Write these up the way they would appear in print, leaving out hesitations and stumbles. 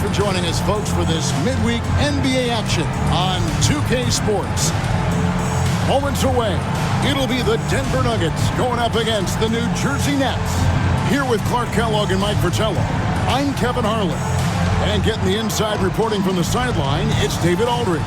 for joining us, folks, for this midweek NBA action on 2K Sports. Moments away, it'll be the Denver Nuggets going up against the New Jersey Nets. Here with Clark Kellogg and Mike Fratello, I'm Kevin Harlan. And getting the inside reporting from the sideline, it's David Aldridge.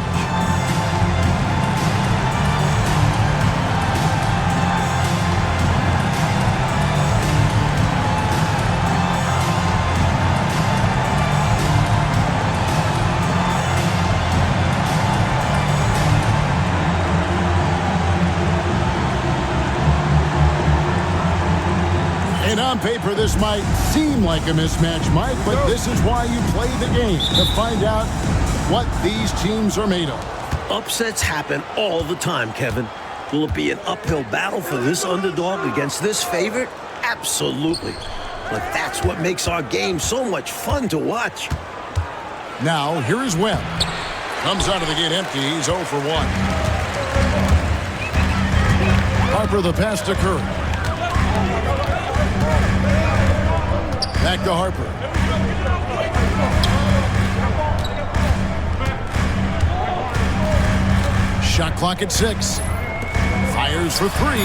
And on paper, this might seem like a mismatch, Mike, but this is why you play the game, to find out what these teams are made of. Upsets happen all the time, Kevin. Will it be an uphill battle for this underdog against this favorite? Absolutely. But that's what makes our game so much fun to watch. Now, here is Webb. Comes out of the gate empty. He's 0 for 1. Harper the pass to Curry. Back to Harper. Shot clock at 6. Fires for 3.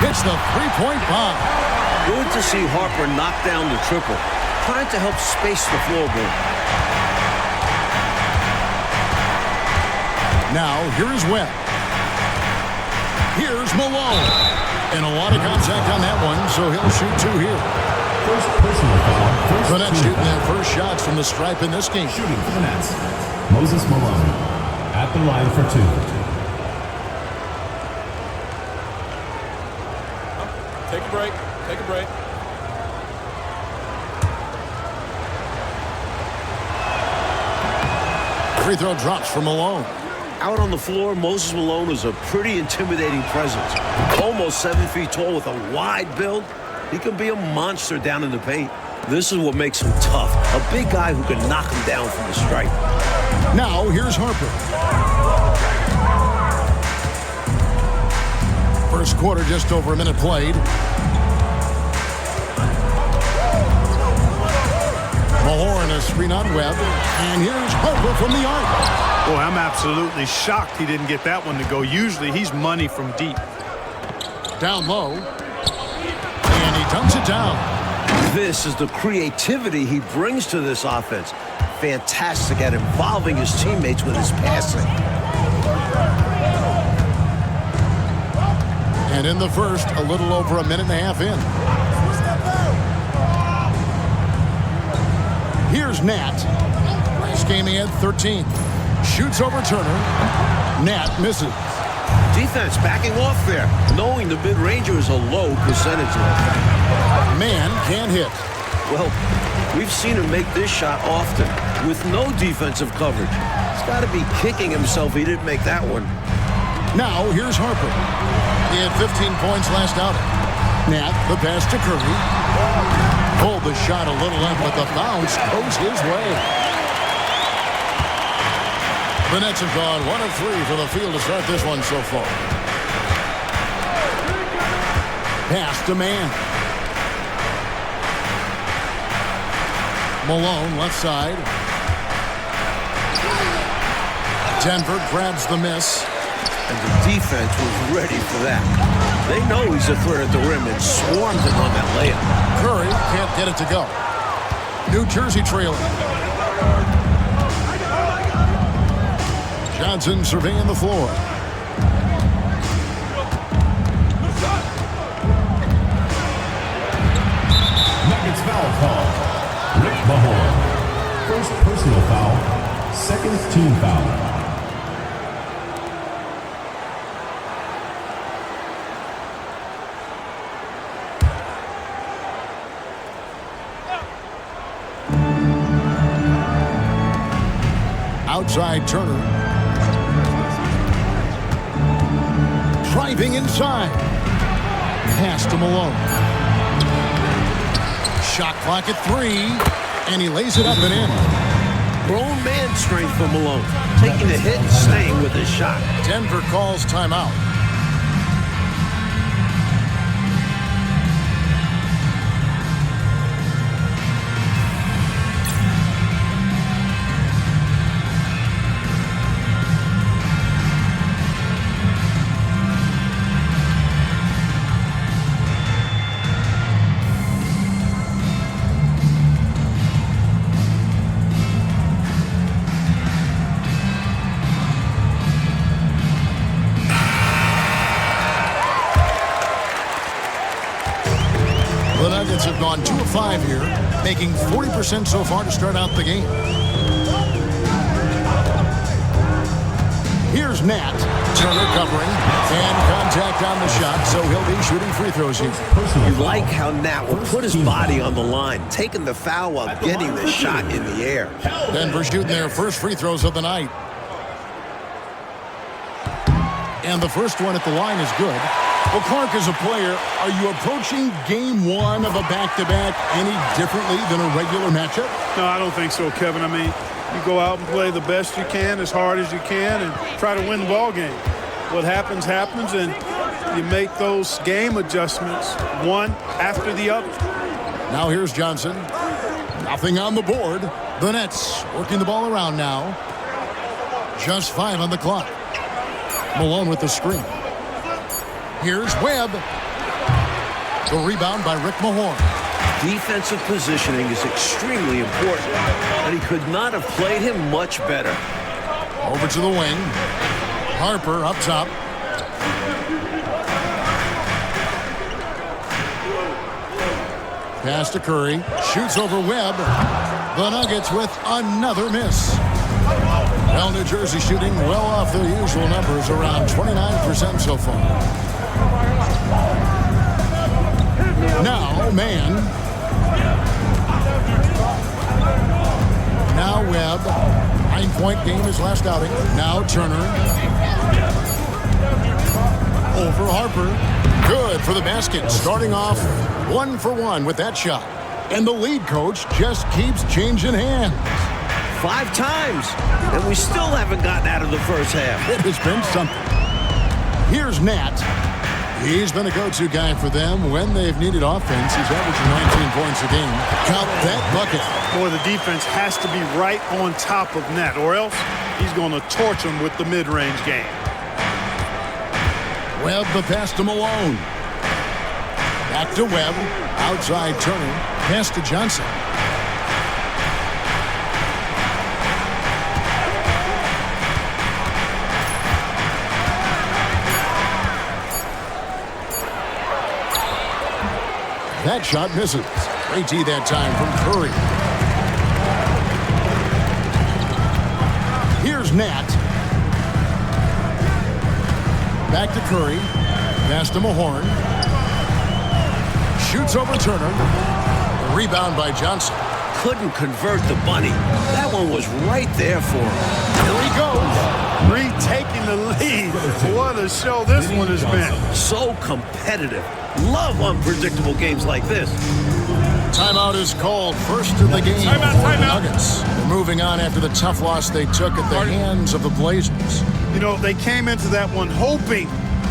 Hits the three-point bomb. Good to see Harper knock down the triple, trying to help space the floorboard. Now, here is Webb. Here's Malone. And a lot of contact on that one, so he'll shoot 2 here. First personal foul. The Nets shooting their first shots from the stripe in this game. Shooting for the Nets, Moses Malone at the line for 2. Take a break. Take a break. Free throw drops for Malone. Out on the floor, Moses Malone is a pretty intimidating presence. Almost 7 feet tall with a wide build. He can be a monster down in the paint. This is what makes him tough. A big guy who can knock him down from the stripe. Now, here's Harper. First quarter, just over a minute played. Mahorn a screen on Webb. And here's Harper from the arc. Boy, I'm absolutely shocked he didn't get that one to go. Usually, he's money from deep. Down low. And he dumps it down. This is the creativity he brings to this offense. Fantastic at involving his teammates with his passing. And in the first, a little over a minute and a half in. Here's Nat. Last game he had 13. Shoots over Turner. Nat misses. Defense backing off there, knowing the mid-ranger is a low percentage. Man can't hit. Well, we've seen him make this shot often with no defensive coverage. He's got to be kicking himself he didn't make that one. Now, here's Harper. He had 15 points last outing. Nat, the pass to Curry. Pulled the shot a little in, but the bounce goes his way. The Nets have gone 1 of 3 for the field to start this one so far. Pass to Man. Malone, left side. Denver grabs the miss. And the defense was ready for that. They know he's a threat at the rim and swarmed him on that layup. Curry can't get it to go. New Jersey trailing. Johnson surveying the floor. Nuggets foul call. Rick Mahorn. First personal foul. Second team foul. Outside Turner. Driving inside. Pass to Malone. Shot clock at 3. And he lays it up and in. Grown man strength for Malone. Taking the hit and staying with his shot. Denver calls timeout. gone 2 of 5 here, making 40% so far to start out the game. Here's Nat. Turner covering, and contact on the shot, so he'll be shooting free throws here. You like how Nat will put his body on the line, taking the foul while getting the shot in the air. Denver shooting their first free throws of the night. And the first one at the line is good. Well, Clark, as a player, are you approaching game one of a back-to-back any differently than a regular matchup? No, I don't think so, Kevin. I mean, you go out and play the best you can, as hard as you can, and try to win the ball game. What happens, happens, and you make those game adjustments one after the other. Now here's Johnson. Nothing on the board. The Nets working the ball around now. Just 5 on the clock. Malone with the screen. Here's Webb. The rebound by Rick Mahorn. Defensive positioning is extremely important, and he could not have played him much better. Over to the wing. Harper up top. Pass to Curry. Shoots over Webb. The Nuggets with another miss. Well, New Jersey shooting well off their usual numbers, around 29% so far. Now, man. Now Webb. 9-point game his last outing. Now Turner. Over Harper. Good for the basket. Starting off 1 for 1 with that shot. And the lead coach just keeps changing hands. 5 times, and we still haven't gotten out of the first half. It has been something. Here's Nat. He's been a go-to guy for them when they've needed offense. He's averaging 19 points a game. Count that bucket. Boy, the defense has to be right on top of Nat, or else he's going to torch him with the mid-range game. Webb, the pass to Malone. Back to Webb. Outside Turner. Pass to Johnson. That shot misses. Great tee that time from Curry. Here's Nat. Back to Curry. Pass to Mahorn. Shoots over Turner. The rebound by Johnson. Couldn't convert the bunny. That one was right there for him. Here he goes. Retaking the lead. What a show this one has been. So competitive. Love unpredictable games like this. Timeout is called. First of the game for the Nuggets. They're moving on after the tough loss they took at the hands of the Blazers. You know, they came into that one hoping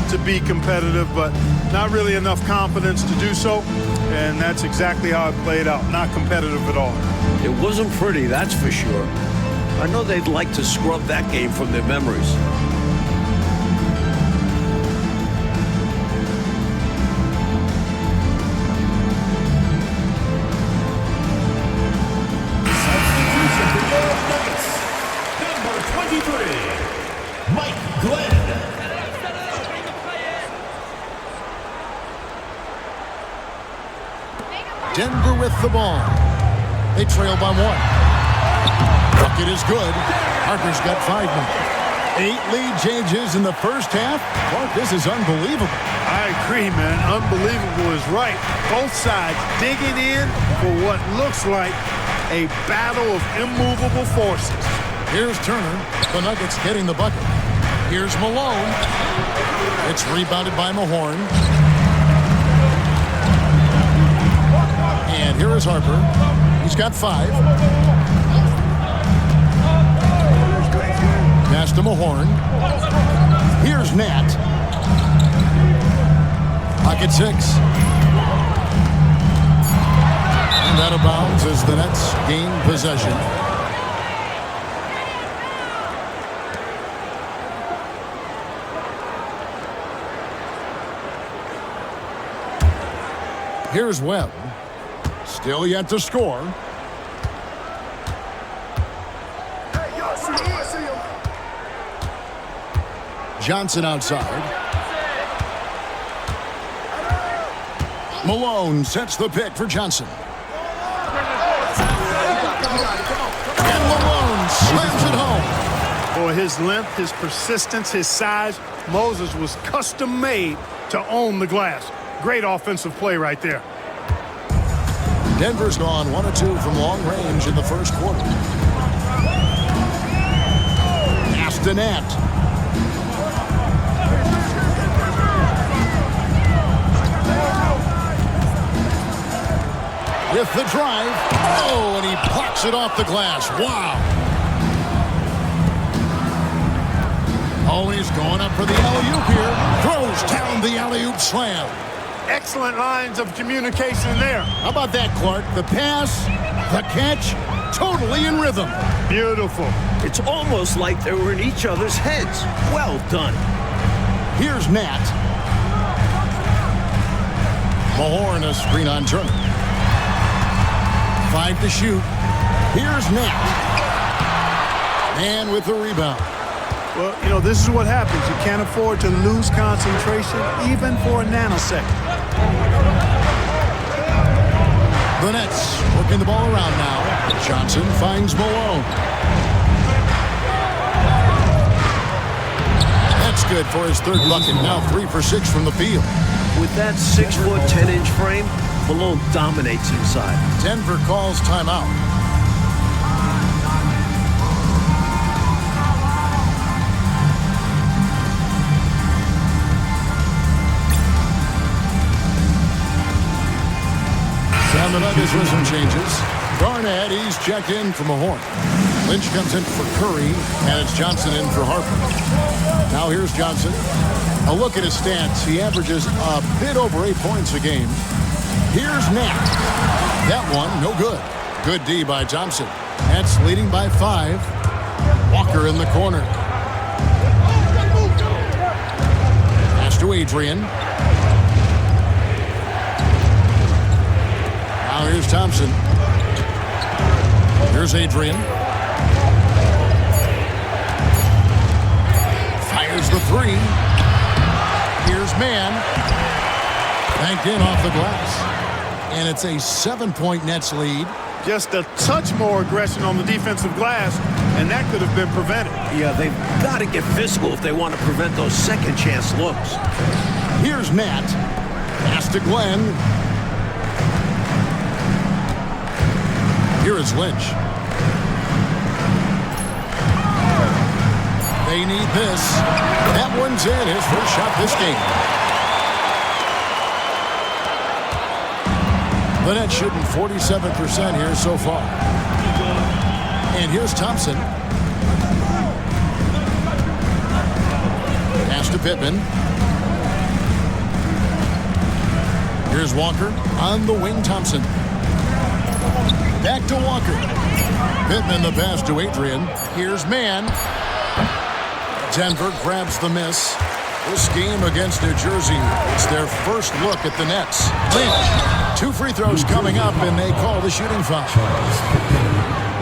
to be competitive, but not really enough confidence to do so. And that's exactly how it played out. Not competitive at all. It wasn't pretty, that's for sure. I know they'd like to scrub that game from their memories. Denver with the ball. They trail by 1. Bucket is good. Harper's got 5 now. 8 lead changes in the first half. Clark, this is unbelievable. I agree, man. Unbelievable is right. Both sides digging in for what looks like a battle of immovable forces. Here's Turner. The Nuggets getting the bucket. Here's Malone. It's rebounded by Mahorn. And here is Harper. He's got 5. Pass to Mahorn. Here's Nat. Pocket 6. And out of bounds as the Nets gain possession. Here's Webb. Still yet to score. Johnson outside. Malone sets the pick for Johnson. And Malone slams it home. For his length, his persistence, his size, Moses was custom made to own the glass. Great offensive play right there. Denver's gone 1 of 2 from long range in the first quarter. Pass to Nat. With the drive. Oh, and he blocks it off the glass. Wow. Oh, he's going up for the alley-oop here. Throws down the alley-oop slam. Excellent lines of communication there. How about that, Clark? The pass, the catch, totally in rhythm. Beautiful. It's almost like they were in each other's heads. Well done. Here's Nat. Mahorn, a screen on Turner. 5 to shoot. Here's Nat. And with the rebound. Well, you know, this is what happens. You can't afford to lose concentration, even for a nanosecond. The Nets working the ball around now. Johnson finds Malone. That's good for his third bucket. Now 3 for 6 from the field. With that 6-foot, 10-inch frame, Malone dominates inside. Denver calls timeout. And the Nuggets with some changes. Garnett, he's checked in for Mahorn. Lynch comes in for Curry, and it's Johnson in for Harper. Now here's Johnson. A look at his stats. He averages a bit over 8 points a game. Here's Nat. That one, no good. Good D by Thompson. Nets leading by 5. Walker in the corner. Pass to Adrian. Now here's Thompson. Here's Adrian. Fires the 3. Here's Mann. Banked in off the glass. And it's a 7-point Nets lead. Just a touch more aggression on the defensive glass, and that could have been prevented. Yeah, they've got to get physical if they want to prevent those second-chance looks. Here's Nat. Pass to Glenn. Here is Lynch. They need this. That one's in. His first shot this game. The Nets shooting 47% here so far. And here's Thompson. Pass to Pittman. Here's Walker on the wing. Thompson. Back to Walker. Pittman the pass to Adrian. Here's Mann. Denver grabs the miss. This game against New Jersey, it's their first look at the Nets. Lynch, 2 free throws coming up, and they call the shooting foul.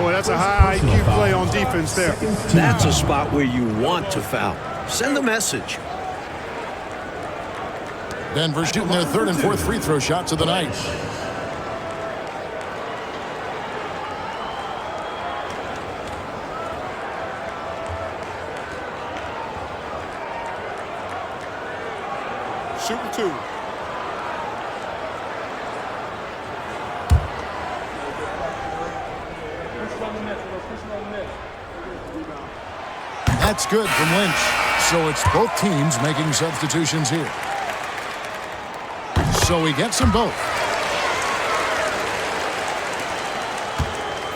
Boy, that's a high IQ play on defense there. That's a spot where you want to foul. Send a message. Denver shooting their 3rd and 4th free throw shots of the night. Shooting 2. That's good from Lynch. So it's both teams making substitutions here. So he gets them both.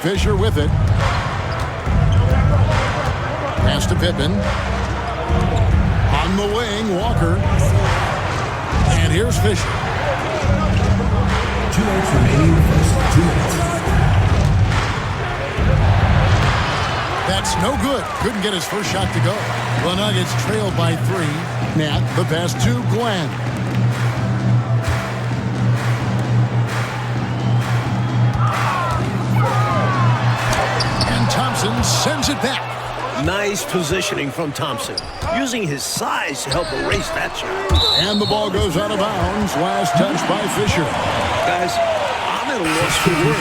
Fisher with it. Pass to Pittman. On the wing, Walker. And here's Fisher. 2 minutes remaining in the first. 2 minutes. That's no good. Couldn't get his first shot to go. The Nuggets trailed by 3. Nat, the pass to Glenn. And Thompson sends it back. Nice positioning from Thompson, using his size to help erase that shot. And the ball goes out of bounds. Last touch by Fisher. Guys, I'm at a loss for words.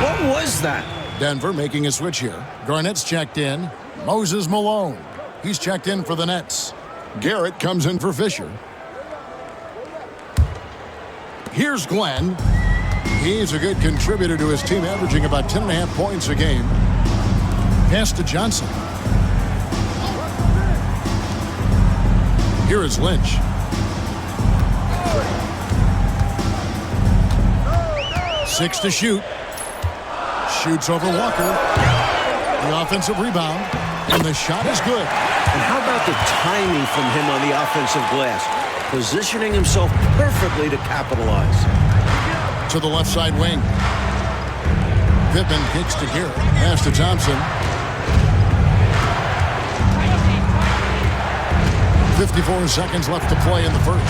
What was that? Denver making a switch here. Garnett's checked in. Moses Malone. He's checked in for the Nets. Garrett comes in for Fisher. Here's Glenn. He's a good contributor to his team, averaging about 10.5 points a game. Pass to Johnson. Here is Lynch. Six to shoot. Shoots over Walker. The offensive rebound. And the shot is good. And how about the timing from him on the offensive glass? Positioning himself perfectly to capitalize. To the left side wing. Pittman kicks to Garrett. Pass to Thompson. 54 seconds left to play in the first.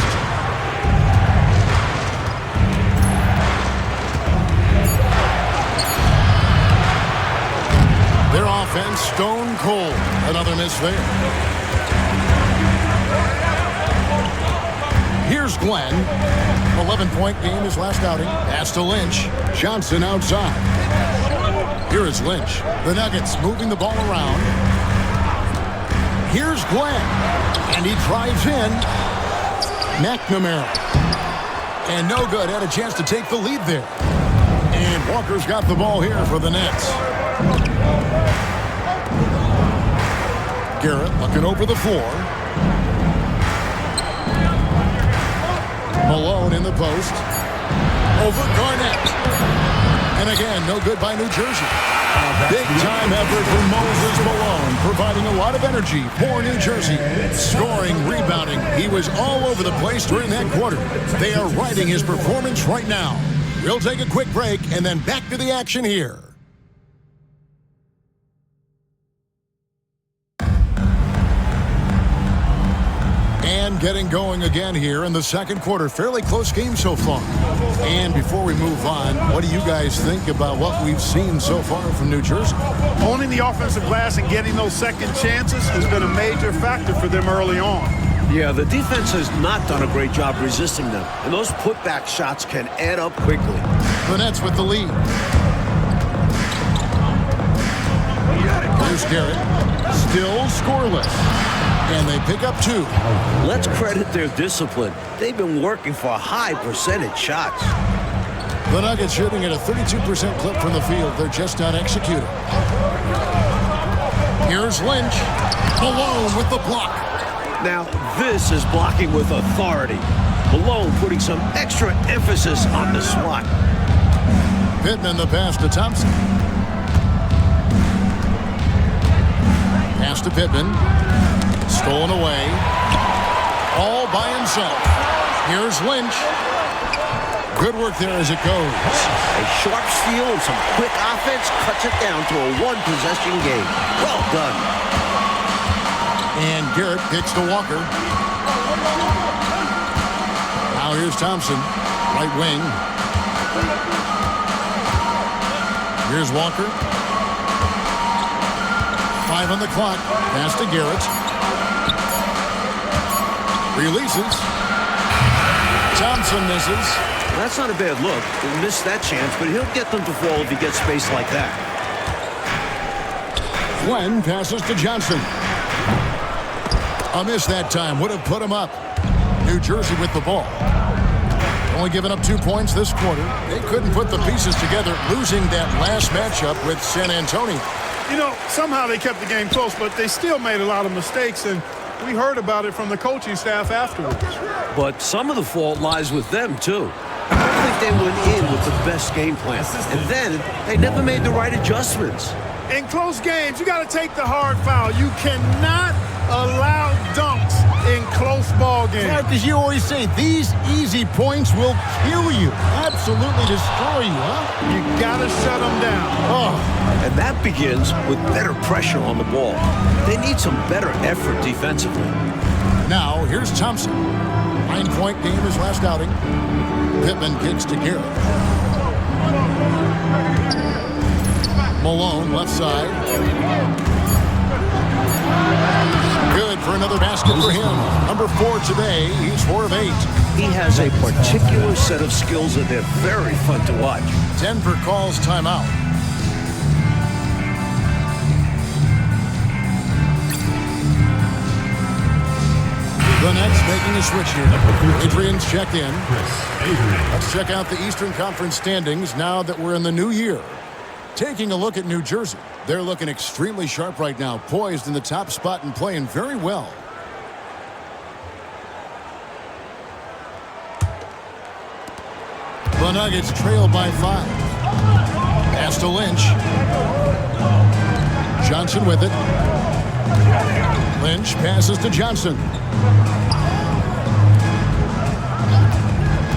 Their offense stone cold. Another miss there. Here's Glenn. 11-point game his last outing. Pass to Lynch. Johnson outside. Here is Lynch. The Nuggets moving the ball around. Here's Glenn. And he drives in. McNamara. And no good. Had a chance to take the lead there. And Walker's got the ball here for the Nets. Garrett looking over the floor. Malone in the post. Over Garnett. And again, no good by New Jersey. Big-time effort from Moses Malone, providing a lot of energy for New Jersey. Scoring, rebounding. He was all over the place during that quarter. They are riding his performance right now. We'll take a quick break and then back to the action here. And getting going again here in the second quarter. Fairly close game so far. And before we move on, what do you guys think about what we've seen so far from New Jersey? Owning the offensive glass and getting those second chances has been a major factor for them early on. Yeah, the defense has not done a great job resisting them. And those putback shots can add up quickly. The Nets with the lead. Here's Garrett. Still scoreless. And they pick up two. Let's credit their discipline. They've been working for high percentage shots. The Nuggets shooting at a 32% clip from the field. They're just not executing. Here's Lynch. Malone with the block. Now, this is blocking with authority. Malone putting some extra emphasis on the swat. Pittman the pass to Thompson. Pass to Pittman. Stolen away. All by himself. Here's Lynch. Good work there as it goes. A sharp steal and some quick offense cuts it down to a one-possession game. Well done. And Garrett kicks to Walker. Now here's Thompson. Right wing. Here's Walker. 5 on the clock. Pass to Garrett. Releases. Thompson misses. That's not a bad look. He missed that chance, but he'll get them to fall if he gets space like that. Glenn passes to Johnson. A miss that time. Would have put him up. New Jersey with the ball. Only giving up 2 points this quarter. They couldn't put the pieces together, losing that last matchup with San Antonio. You know, somehow they kept the game close, but they still made a lot of mistakes, and we heard about it from the coaching staff afterwards. But some of the fault lies with them, too. I don't think they went in with the best game plan. And then they never made the right adjustments. In close games, you got to take the hard foul. You cannot allow dunks in close ball games. Yeah, because you always say these easy points will kill you. Absolutely destroy you, huh? You got to shut them down. Oh. And that begins with better pressure on the ball. They need some better effort defensively. Now, here's Thompson. 9-point game his last outing. Pittman kicks to Garrett. Malone, left side. Good for another basket for him. Number 4 today. He's 4 of 8. He has a particular set of skills that they're very fun to watch. Denver calls timeout. The Nets making a switch here. Adrian's checked in. Let's check out the Eastern Conference standings now that we're in the new year. Taking a look at New Jersey. They're looking extremely sharp right now, poised in the top spot and playing very well. The Nuggets trail by 5. Pass to Lynch. Johnson with it. Lynch passes to Johnson.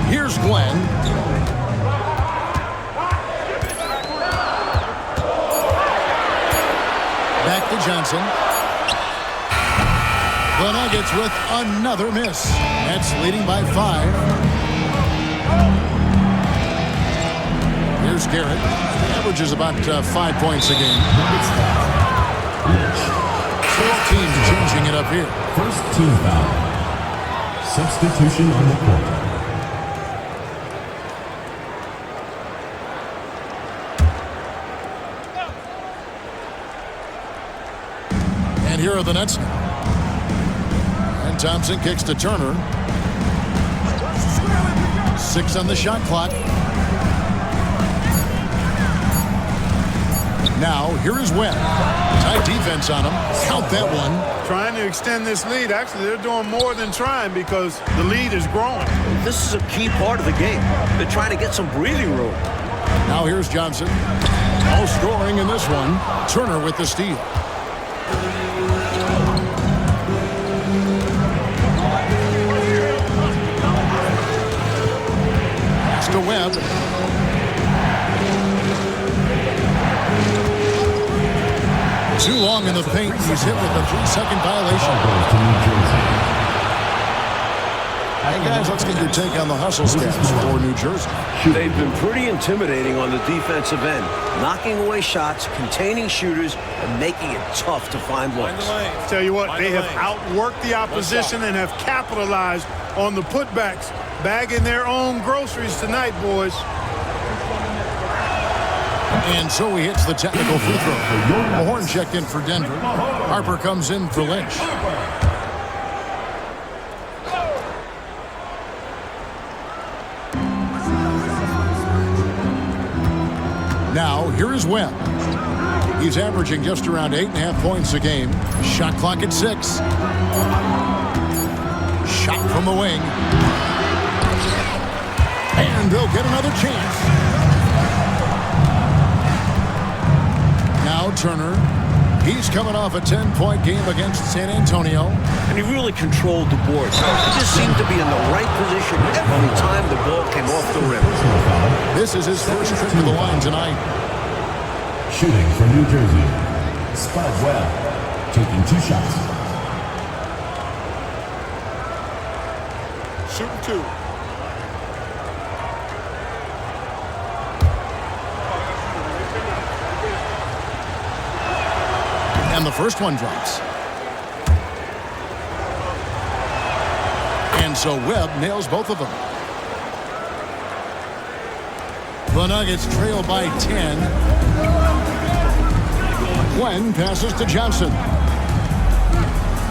Here's Glenn. Back to Johnson. The Nuggets with another miss. Nets leading by 5. Here's Garrett. Averages about 5 points a game. Both teams changing it up here. First team foul. Substitution on the court. And here are the Nets now. And Thompson kicks to Turner. 6 on the shot clock. Now, here is Webb. Tight defense on him. Count that one. Trying to extend this lead. Actually, they're doing more than trying because the lead is growing. This is a key part of the game. They're trying to get some breathing room. Now here's Johnson. All scoring in this one. Turner with the steal. Pass to Webb. Too long in the paint. He's hit with a 3-second violation. Hey guys, let's get your take on the hustle stats for New Jersey. They've been pretty intimidating on the defensive end, knocking away shots, containing shooters, and making it tough to find looks. Tell you what, they have outworked the opposition and have capitalized on the putbacks, bagging their own groceries tonight, boys. And so he hits the technical free throw. Mahorn checked in for Denver. Harper comes in for Lynch. Now, here is Webb. He's averaging just around 8.5 points a game. Shot clock at 6. Shot from the wing. And they'll get another chance. Now Turner. He's coming off a 10-point game against San Antonio. And he really controlled the boards. He just seemed to be in the right position every time the ball came off the rim. This is his first trip to the line tonight. Shooting for New Jersey. Spud Webb taking 2 shots. Shooting 2. And the first one drops. And so Webb nails both of them. The Nuggets trail by 10. Glenn passes to Johnson.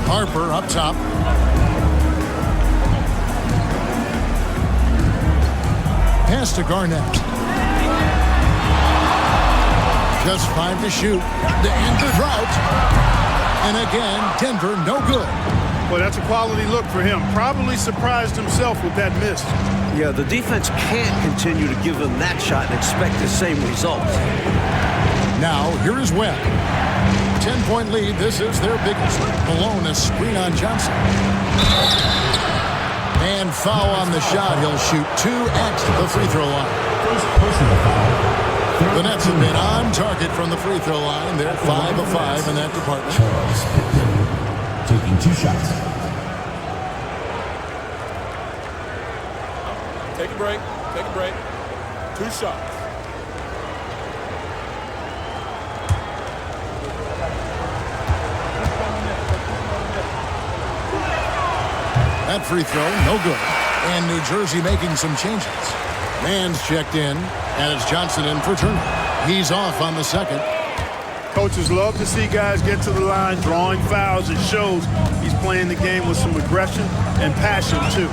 Harper up top. Pass to Garnett. Just 5 to shoot. To end the drought. And again, Denver no good. Well, that's a quality look for him. Probably surprised himself with that miss. Yeah, the defense can't continue to give them that shot and expect the same results. Now, here is Webb. 10-point lead. This is their biggest. Malone, a screen on Johnson. And foul on the shot. He'll shoot 2 at the free throw line. First personal foul. The Nets have been on target from the free throw line. They're 5 of 5 in that department. Charles Pippen taking 2 shots. Take a break. Take a break. 2 shots. That free throw, no good. And New Jersey making some changes. Mann's checked in, and it's Johnson in for Turner. He's off on the second. Coaches love to see guys get to the line, drawing fouls. It shows he's playing the game with some aggression and passion, too.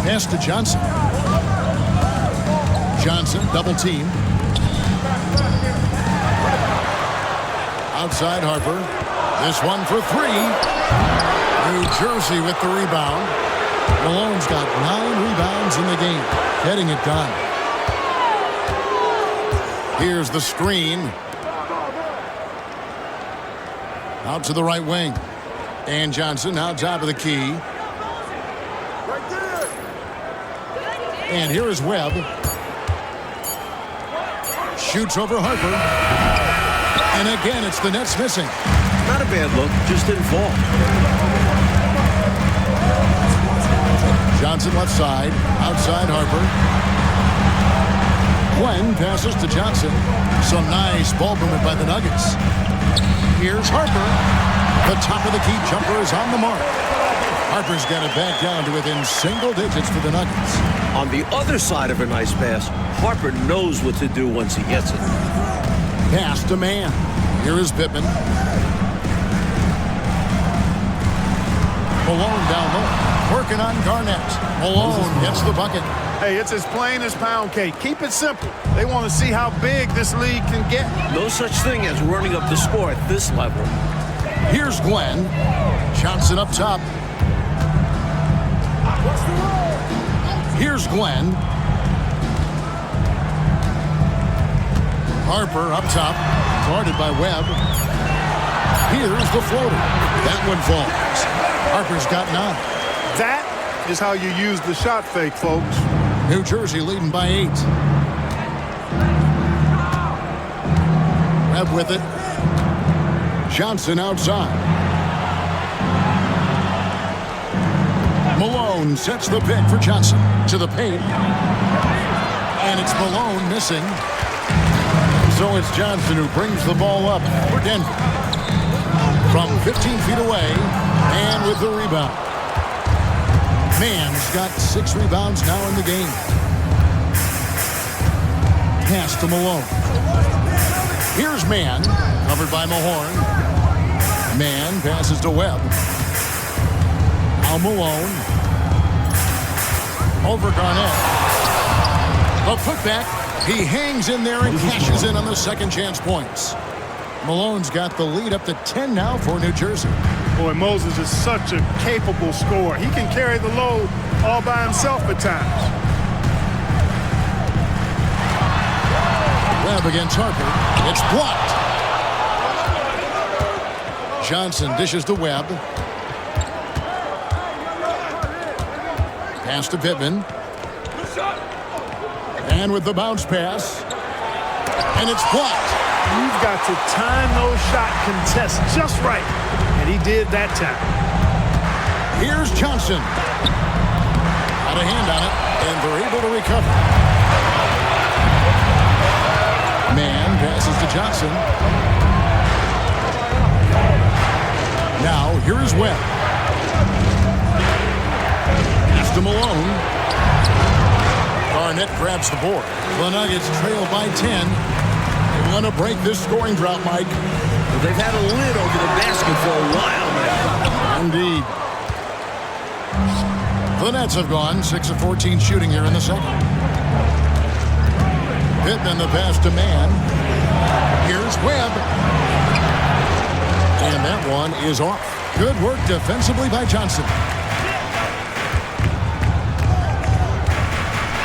Pass to Johnson. Johnson, double team. Outside Harper. This one for three. New Jersey with the rebound. Malone's got 9 rebounds in the game. Getting it done. Here's the screen. Out to the right wing. And Johnson now top of the key. And here is Webb. Shoots over Harper. And again, it's the Nets missing. Not a bad look, just didn't fall. Johnson left side, outside Harper. Glenn passes to Johnson. Some nice ball movement by the Nuggets. Here's Harper. The top of the key jumper is on the mark. Harper's got it back down to within single digits for the Nuggets. On the other side of a nice pass, Harper knows what to do once he gets it. Pass to Mann. Here is Pittman. Malone down low. Working on Garnett. Malone gets the bucket. Hey, it's as plain as pound cake. Keep it simple. They want to see how big this league can get. No such thing as running up the score at this level. Here's Glenn. Johnson up top. Here's Glenn. Harper up top. Guarded by Webb. Here's the floater. That one falls. Harper's got 9. That is how you use the shot fake, folks. New Jersey leading by 8. Webb with it. Johnson outside. Malone sets the pick for Johnson. To the paint. And it's Malone missing. So it's Johnson who brings the ball up for Denver. From 15 feet away. And with the rebound. Mann's got 6 rebounds now in the game. Pass to Malone. Here's Mann. Covered by Mahorn. Mann passes to Webb. Now Malone. Over Garnett. A putback. He hangs in there and cashes in on the second chance points. Malone's got the lead up to 10 now for New Jersey. Boy, Moses is such a capable scorer. He can carry the load all by himself at times. Webb against Harper. It's blocked. Johnson dishes to Webb. Pass to Pittman. And with the bounce pass. And it's blocked. You've got to time those shot contests just right. And he did that time. Here's Johnson. Got a hand on it, and they're able to recover. Mann passes to Johnson. Now, here is Webb. Pass to Malone. Garnett grabs the board. The Nuggets trail by 10. They want to break this scoring drought, Mike. They've had a lid over the basket for a while now. Indeed. The Nets have gone 6 of 14 shooting here in the second. Pittman the pass to Mann. Here's Webb. And that one is off. Good work defensively by Johnson.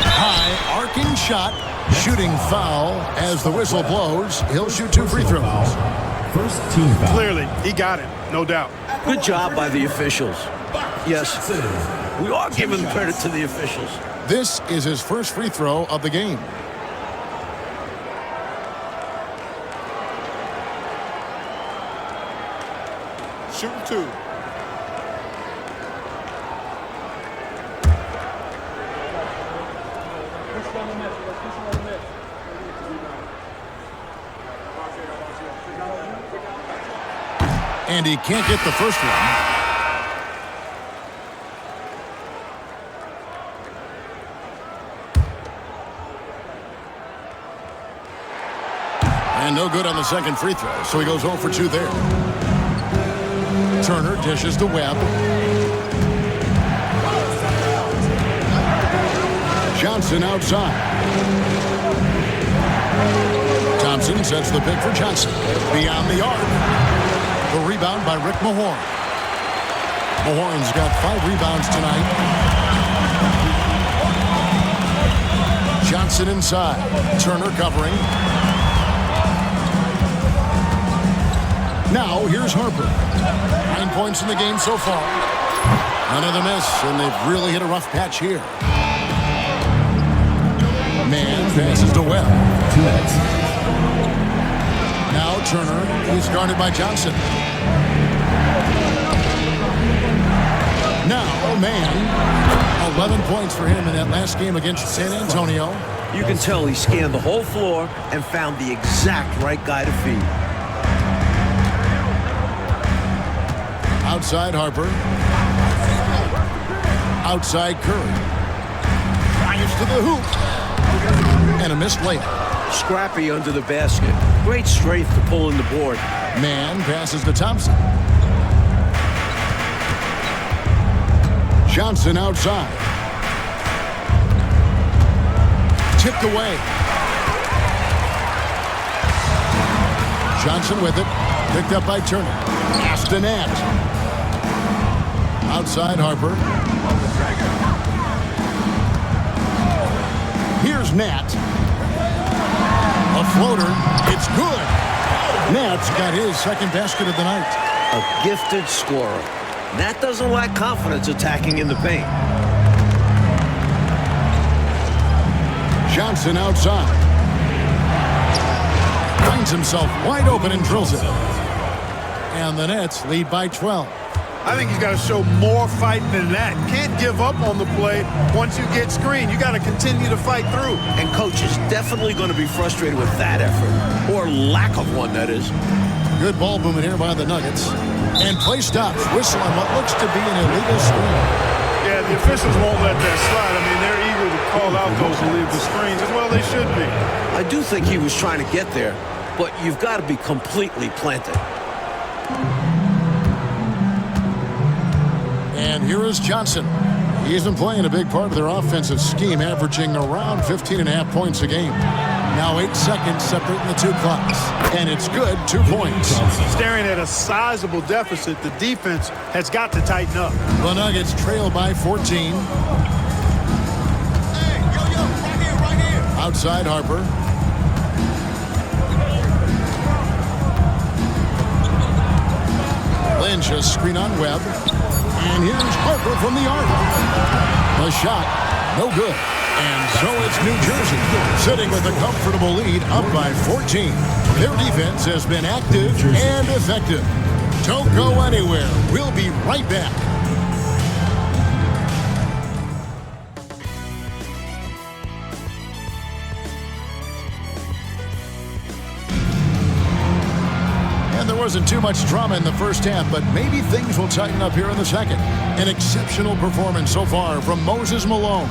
High arcing shot. Shooting foul as the whistle blows. He'll shoot 2 free throws. First team foul. Clearly, he got it, no doubt. Good job by the officials. Yes, we are giving credit to the officials. This is his first free throw of the game. Shooting 2. And he can't get the first one. And no good on the second free throw, so he goes 0 for 2 there. Turner dishes to Webb. Johnson outside. Thompson sets the pick for Johnson. Beyond the arc. The rebound by Rick Mahorn. Mahorn's got 5 rebounds tonight. Johnson inside. Turner covering. Now here's Harper. 9 points in the game so far. None of the miss, and they've really hit a rough patch here. Man passes to Webb. Now Turner. He's guarded by Johnson. Now Man. 11 points for him in that last game against San Antonio. You can tell he scanned the whole floor and found the exact right guy to feed. Outside Harper. Outside Curry. Drives to the hoop. And a missed layup. Scrappy under the basket. Great strength to pull in the board. Man passes to Thompson. Johnson outside. Tipped away. Johnson with it. Picked up by Turner. Pass to Nat. Outside Harper. Here's Nat. A floater. It's good. Nat's got his second basket of the night. A gifted scorer. Nat doesn't lack confidence attacking in the paint. Johnson outside. Finds himself wide open and drills it. And the Nets lead by 12. I think he's got to show more fight than that. Can't give up on the play once you get screened. You got to continue to fight through. And coach is definitely going to be frustrated with that effort. Or lack of one, that is. Good ball movement here by the Nuggets. And play stops. Whistle on what looks to be an illegal screen. Yeah, the officials won't let that slide. I mean, they're eager to call out those illegal screens. As well, they should be. I do think he was trying to get there, but you've got to be completely planted. And here is Johnson. He's been playing a big part of their offensive scheme, averaging around 15.5 points a game. Now 8 seconds separating the two clocks. And it's good, 2 points. Staring at a sizable deficit, the defense has got to tighten up. The Nuggets trail by 14. Outside Harper. Lynch a screen on Webb. And here's Harper from the arc. The shot, no good. And so it's New Jersey, sitting with a comfortable lead, up by 14. Their defense has been active and effective. Don't go anywhere. We'll be right back. There wasn't too much drama in the first half, but maybe things will tighten up here in the second. An exceptional performance so far from Moses Malone.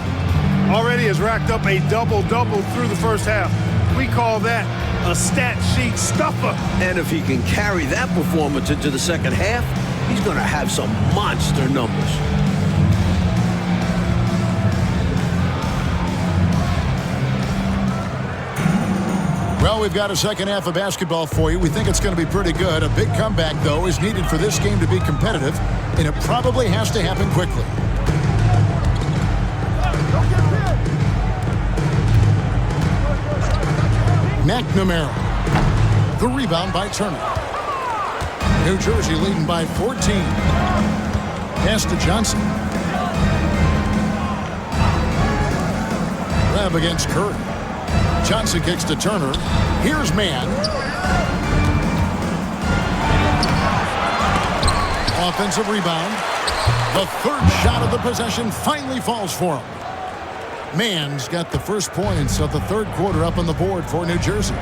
Already has racked up a double-double through the first half. We call that a stat sheet stuffer. And if he can carry that performance into the second half, he's going to have some monster numbers. Well, we've got a second half of basketball for you. We think it's going to be pretty good. A big comeback, though, is needed for this game to be competitive, and it probably has to happen quickly. McNamara. The rebound by Turner. New Jersey leading by 14. Pass to Johnson. Grab against Curry. Johnson kicks to Turner. Here's Man. Offensive rebound. The third shot of the possession finally falls for him. Man's got the first points of the third quarter up on the board for New Jersey.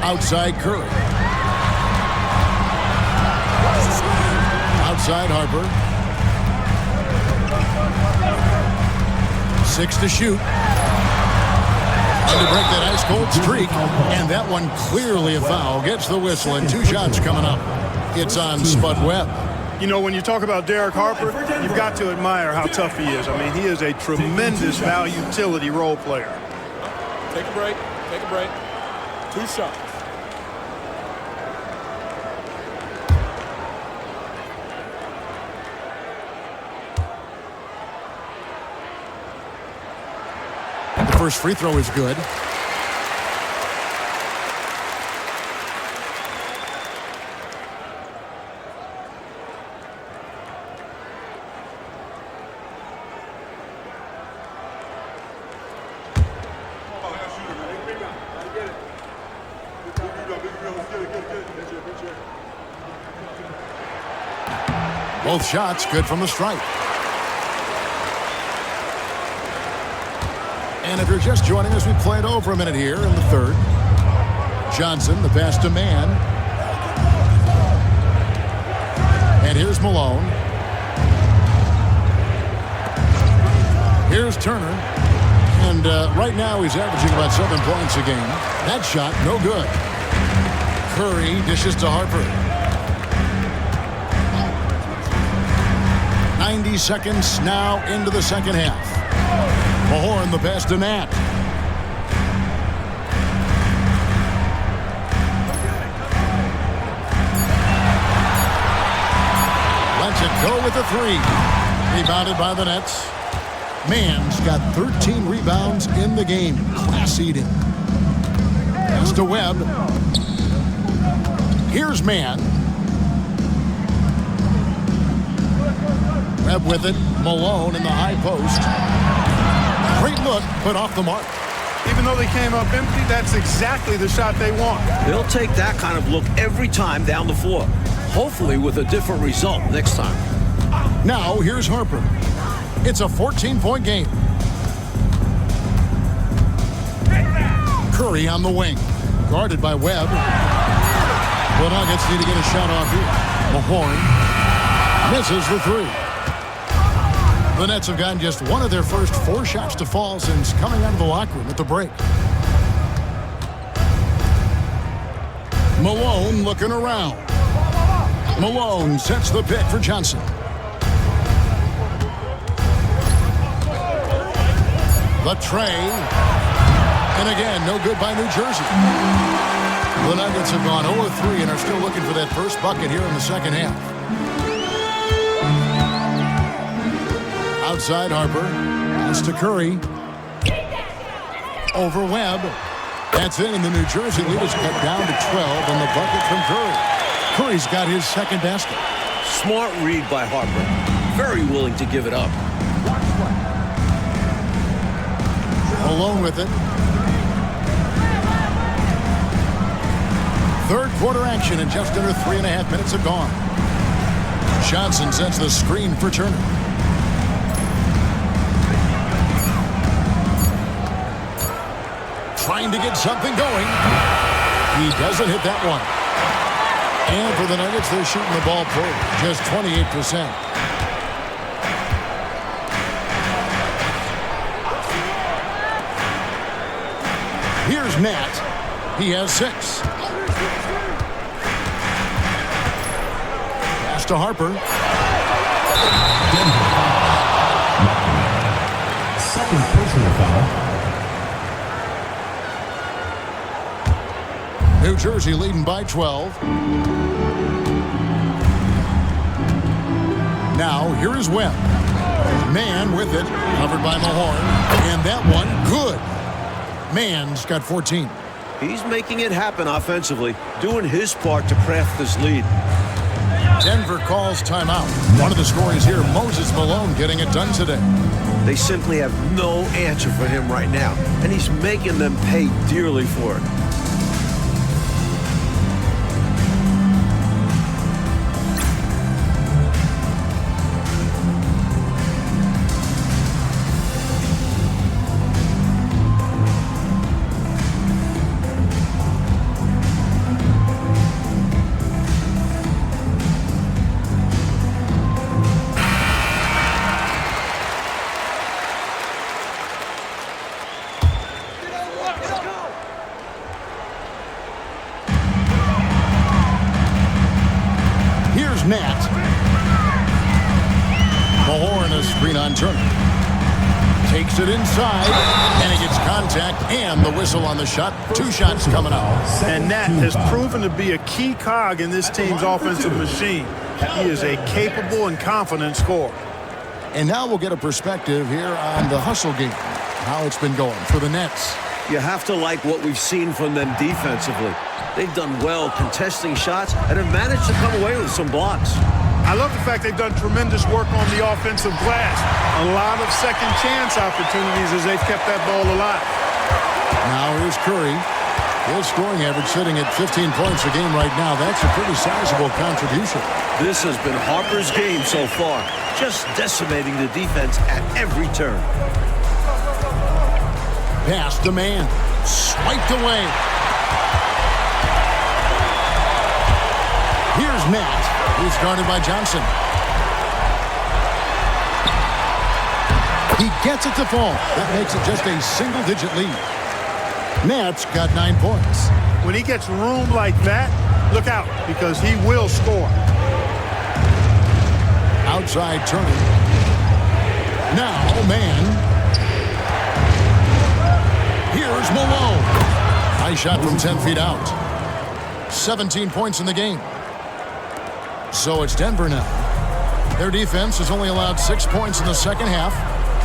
Outside Curry. Outside Harper. 6 to shoot. And to break that ice-cold streak, and that one clearly a foul, gets the whistle, and 2 shots coming up. It's on Spud Webb. You know, when you talk about Derek Harper, you've got to admire how tough he is. I mean, he is a tremendous value utility role player. Take a break. Take a break. 2 shots. The first free throw is good. Both shots good from the stripe. And if you're just joining us, we played over a minute here in the third. Johnson, the pass to Mann. And here's Malone. Here's Turner. And right now he's averaging about 7 points a game. That shot, no good. Curry dishes to Harper. 90 seconds now into the second half. Mahorn the pass to Nat. Lets it go with the 3. Rebounded by the Nets. Mann's got 13 rebounds in the game. Class eating. Pass to Webb. Here's Mann. Webb with it. Malone in the high post. Great look, but off the mark. Even though they came up empty, that's exactly the shot they want. They'll take that kind of look every time down the floor. Hopefully with a different result next time. Now, here's Harper. It's a 14-point game. Curry on the wing. Guarded by Webb. The Nuggets need to get a shot off here. Mahorn misses the 3. The Nets have gotten just one of their first 4 shots to fall since coming out of the locker room at the break. Malone looking around. Malone sets the pick for Johnson. The tray. And again, no good by New Jersey. The Nuggets have gone 0-3 and are still looking for that first bucket here in the second half. Outside Harper. Pass to Curry. Over Webb. That's it, and the New Jersey lead is cut down to 12 on the bucket from Curry. Curry's got his second basket. Smart read by Harper. Very willing to give it up. Malone with it. Third quarter action, and just under 3.5 minutes have gone. Johnson sets the screen for Turner. Trying to get something going. He doesn't hit that one. And for the Nuggets, they're shooting the ball full, just 28%. Here's Nat. He has 6. Pass to Harper. Second personal foul. New Jersey leading by 12. Now, here is Webb. Mann with it, covered by Mahorn. And that one, good. Mann's got 14. He's making it happen offensively, doing his part to craft this lead. Denver calls timeout. One of the stories here, Moses Malone getting it done today. They simply have no answer for him right now, and he's making them pay dearly for it. Nat. Mahorn, a screen on Turner. Takes it inside, and he gets contact and the whistle on the shot. 2 shots coming up. And Nat has proven to be a key cog in this team's offensive machine. He is a capable and confident scorer. And now we'll get a perspective here on the hustle game, how it's been going for the Nets. You have to like what we've seen from them defensively. They've done well contesting shots and have managed to come away with some blocks. I love the fact they've done tremendous work on the offensive glass. A lot of second chance opportunities as they've kept that ball alive. Now here's Curry. His scoring average sitting at 15 points a game right now. That's a pretty sizable contribution. This has been Harper's game so far, just decimating the defense at every turn. Pass to man. Swiped away. Here's Nat. He's guarded by Johnson. He gets it to fall. That makes it just a single-digit lead. Nat's got 9 points. When he gets room like that, look out, because he will score. Outside Turner. Now, man. Here's Malone. Nice shot from 10 feet out. 17 points in the game. So it's Denver now. Their defense has only allowed 6 points in the second half.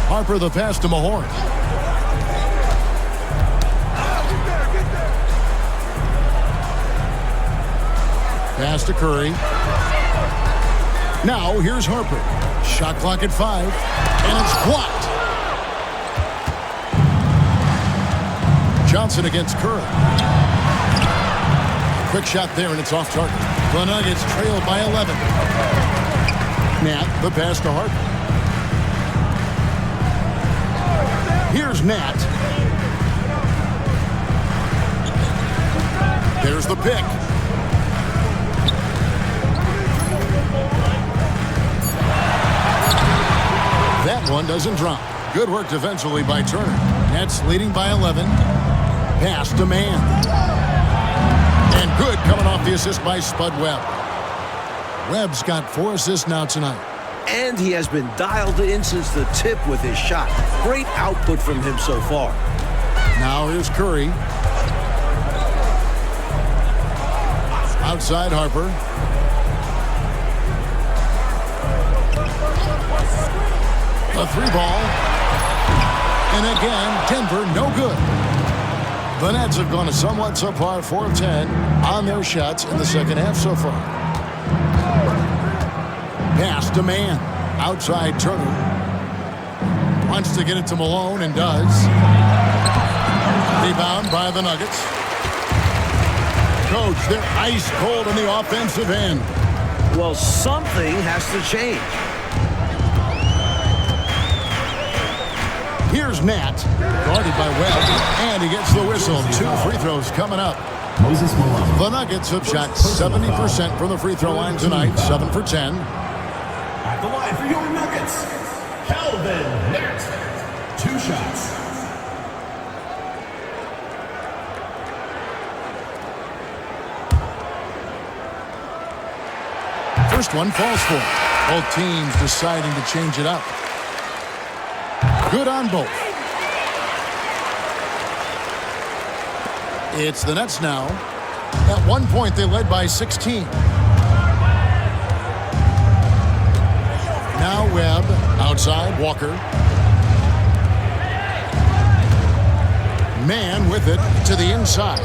Harper the pass to Mahorn. Pass to Curry. Now here's Harper. Shot clock at 5. And it's blocked. Johnson against Curry. Quick shot there, and it's off target. The Nuggets trail by 11. Nat, the pass to Harper. Here's Nat. There's the pick. That one doesn't drop. Good work defensively by Turner. Nets leading by 11. Pass to man. And good coming off the assist by Spud Webb. Webb's got 4 assists now tonight. And he has been dialed in since the tip with his shot. Great output from him so far. Now here's Curry. Outside Harper. A 3-ball. And again, Denver no good. The Nets have gone a somewhat subpar 4 of 10 on their shots in the second half so far. Pass to man. Outside Turner. Wants to get it to Malone and does. Rebound by the Nuggets. Coach, they're ice cold on the offensive end. Well, something has to change. Here's Nat, guarded by Webb, and he gets the whistle. 2 free throws coming up. Moses Malone. The Nuggets have shot 70% from the free throw line tonight, 7 for 10. At the line for your Nuggets, Kelvin Nat. 2 shots. First one falls for. Both teams deciding to change it up. Good on both. It's the Nets now. At one point, they led by 16. Now Webb, outside, Walker. Man with it to the inside.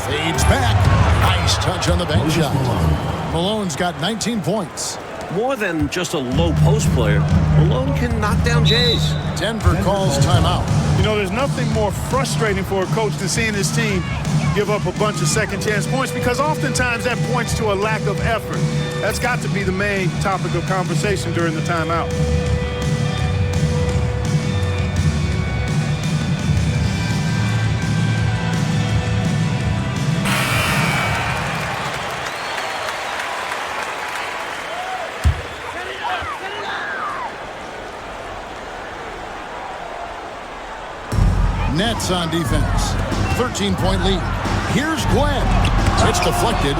Fades back. Nice touch on the bank shot. Malone's got 19 points. More than just a low post player, Malone can knock down Jays. Denver calls timeout. You know, there's nothing more frustrating for a coach than seeing his team give up a bunch of second chance points, because oftentimes that points to a lack of effort. That's got to be the main topic of conversation during the timeout. Nets on defense. 13-point lead. Here's Glenn. It's deflected.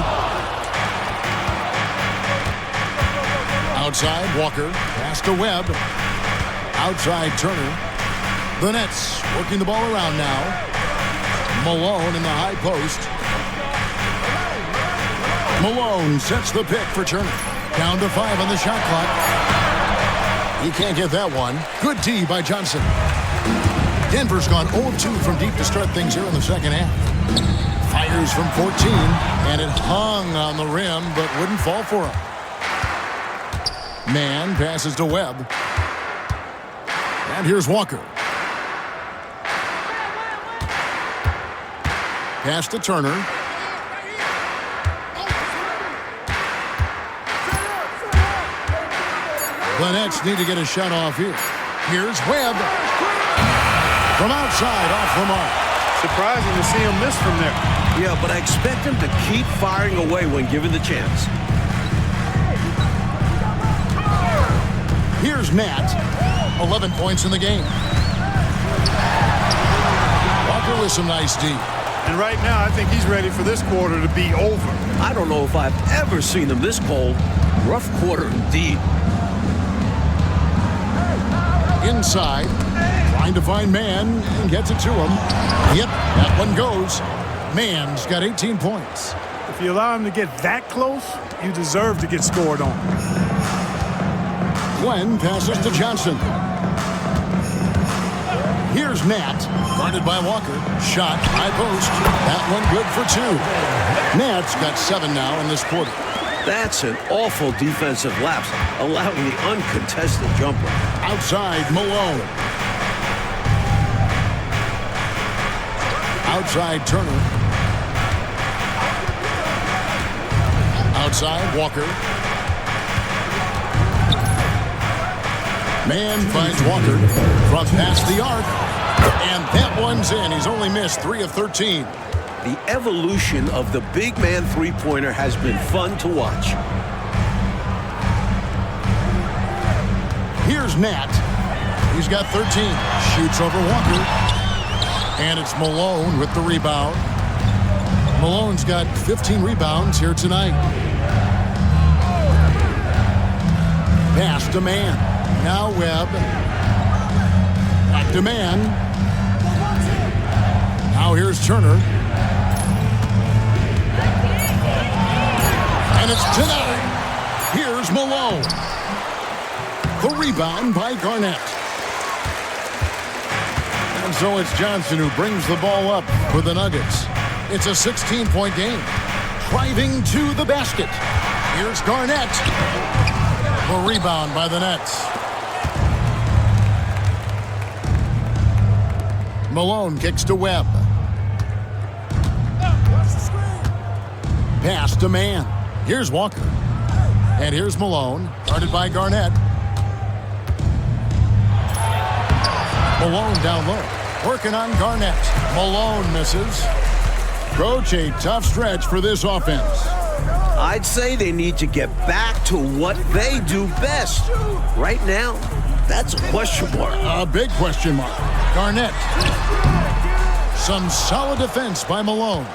Outside, Walker. Pass to Webb. Outside, Turner. The Nets working the ball around now. Malone in the high post. Malone sets the pick for Turner. Down to 5 on the shot clock. He can't get that one. Good D by Johnson. Denver's gone 0-2 from deep to start things here in the second half. Fires from 14, and it hung on the rim, but wouldn't fall for him. Man passes to Webb. And here's Walker. Pass to Turner. The Nets need to get a shot off here. Here's Webb. From outside, off the mark. Surprising to see him miss from there. Yeah, but I expect him to keep firing away when given the chance. Here's Matt. 11 points in the game. Walker with some nice D. And right now, I think he's ready for this quarter to be over. I don't know if I've ever seen him this cold. Rough quarter indeed. Inside. Trying to find Man and gets it to him. Yep, that one goes. Man's got 18 points. If you allow him to get that close, you deserve to get scored on. Glenn passes to Johnson. Here's Nat, guarded by Walker. Shot, high post. That one good for 2. Nat's got 7 now in this quarter. That's an awful defensive lapse, allowing the uncontested jumper. Outside, Malone. Outside, Turner. Outside, Walker. Man finds Walker from past the arc. And that one's in. He's only missed 3 of 13. The evolution of the big man three-pointer has been fun to watch. Here's Nat. He's got 13. Shoots over Walker. And it's Malone with the rebound. Malone's got 15 rebounds here tonight. Pass to Man. Now Webb. Back to Man. Now here's Turner. And it's tonight. Here's Malone. The rebound by Garnett. And so it's Johnson who brings the ball up for the Nuggets. It's a 16-point game. Driving to the basket. Here's Garnett. The rebound by the Nets. Malone kicks to Webb. Pass to Man. Here's Walker. And here's Malone, guarded by Garnett. Malone down low, working on Garnett. Malone misses. Coach, a tough stretch for this offense. I'd say they need to get back to what they do best. Right now, that's a question mark. A big question mark. Garnett. Some solid defense by Malone.